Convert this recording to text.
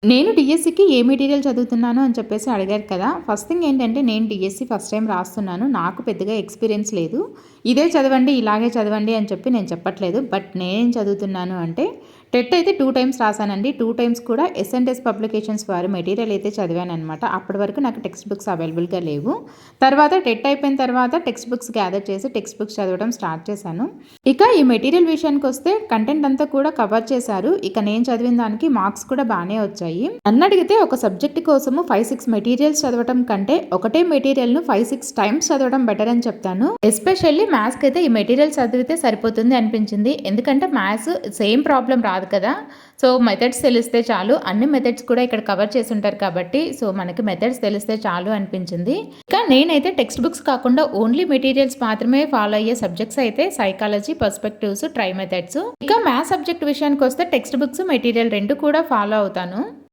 నేను డీఎస్సీకి ఏ మెటీరియల్ చదువుతున్నాను అని చెప్పేసి అడిగారు కదా! ఫస్ట్ థింగ్ ఏంటంటే నేను డీఎస్సీ ఫస్ట్ టైమ్ రాస్తున్నాను. నాకు పెద్దగా ఎక్స్‌పీరియన్స్ లేదు. ఇదే చదవండి, ఇలాగే చదవండి అని చెప్పి నేను చెప్పట్లేదు. బట్ నేనేం చదువుతున్నాను అంటే టెట్ అయితే 2 టైమ్స్ రాసానండి. 2 టైమ్స్ కూడా ఎస్&ఎస్ పబ్లికేషన్స్ వారి మెటీరియల్ అయితే చదివాననమాట. అప్పటి వరకు నాకు టెక్స్ట్ బుక్స్ అవైలబుల్‌గా లేవు. తర్వాత టెట్ అయిపోయిన తర్వాత టెక్స్ట్ బుక్స్ గ్యాదర్ చేసి టెక్స్ట్ బుక్స్ చదవడం స్టార్ట్ చేశాను. ఇక ఈ మెటీరియల్ విషయానికొస్తే కంటెంట్ అంతా కూడా కవర్ చేశారు. ఇక నేను చదివిన దానికి మార్క్స్ కూడా బానే వచ్చాయి. నన్నడిగితే ఒక సబ్జెక్ట్ కోసము 5, 6 మెటీరియల్స్ చదవడం కంటే ఒకటే మెటీరియల్‌ను 5, 6 టైమ్స్ చదవడం బెటర్ అని చెప్తాను. ఎస్పెషల్లీ మ్యాథ్స్‌కి అయితే ఈ మెటీరియల్ చదివితే సరిపోతుంది అనిపించింది. ఎందుకంటే మ్యాథ్స్ సేమ్ ప్రాబ్లమ్ రాదు కదా! సో మెథడ్స్ తెలిస్తే చాలు. అన్ని మెథడ్స్ కూడా ఇక్కడ కవర్ చేసి ఉంటారు కాబట్టి సో మనకి మెథడ్స్ తెలిస్తే చాలు అనిపించింది. ఇంకా నేనైతే టెక్స్ట్ బుక్స్ కాకుండా ఓన్లీ మెటీరియల్స్ మాత్రమే ఫాలో అయ్యే సబ్జెక్ట్స్ అయితే సైకాలజీ, పర్స్పెక్టివ్స్, ట్రై మెథడ్స్. ఇక మ్యాథ్స్ సబ్జెక్ట్ విషయానికి వస్తే టెక్స్ట్ బుక్స్, మెటీరియల్ 2 కూడా ఫాలో అవుతాను.